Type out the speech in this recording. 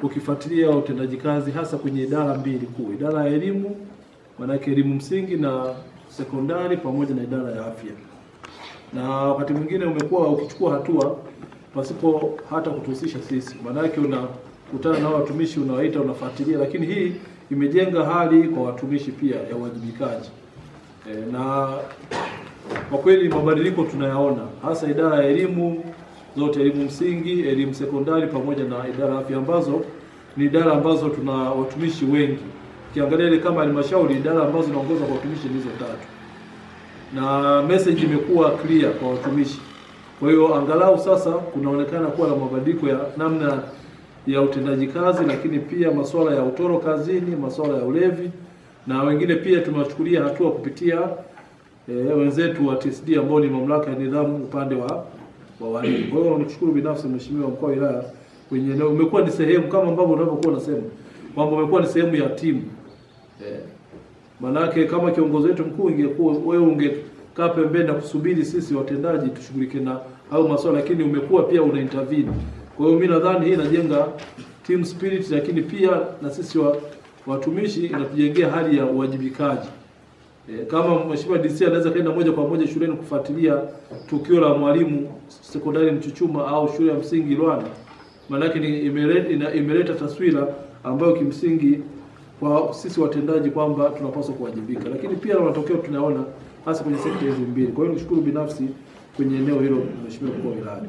ukifuatilia utendaji kazi hasa kwenye idara mbili kuu, idara ya elimu, maana yake elimu msingi na sekondari, pamoja na idara ya afya. Na wakati mwingine umekuwa ukichukua hatua pasipo hata kutuhusisha sisi, maana yake unakutana na watumishi, unawaita, unafuatilia, lakini hii imejenga hali kwa watumishi pia ya uwajibikaji. Na kwa kweli mabadiliko tunayaona hasa idara ya elimu zote, elimu msingi, elimu sekondari, pamoja na idara ya afya, ambazo ni idara ambazo tuna watumishi wengi. Ukiangalia ile kama halmashauri, idara ambazo zinaongoza kwa watumishi hizo 3. Na message imekuwa clear kwa watumishi. Kwa hiyo angalau sasa kunaonekana kuwa na mabadiliko ya namna ya utendaji kazi, lakini pia masuala ya utoro kazini, masuala ya ulevi, na wengine pia tumewachukulia hatua kupitia wenzetu wa TSD ambao ni mamlaka ya nidhamu upande wa walimu. Kwa hiyo nikushukuru binafsi Mheshimiwa Mkuu wa Wilaya, kwenye eneo umekuwa ni sehemu kama ambavyo unavyokuwa unasema kwamba umekuwa ni sehemu ya timu. Manake kama kiongozi wetu mkuu ingekuwa wewe ungekaa pembeni na kusubiri sisi watendaji tushughulike na au masuala, lakini umekuwa pia una intervene. Kwa hiyo mimi nadhani hii inajenga team spirit, lakini pia na sisi watumishi inatujengea hali ya uwajibikaji. Kama Mheshimiwa DC anaweza kaenda moja kwa moja shuleni kufuatilia tukio la mwalimu sekondari Mchuchuma au shule ya msingi Rwanda, maana yake imeleta taswira ambayo kimsingi kwa sisi watendaji kwamba tunapaswa kuwajibika, lakini pia na matokeo tunaona hasa kwenye sekta hizi mbili. Kwa hiyo nikushukuru binafsi kwenye eneo hilo Mheshimiwa Mkuu wa Wilaya.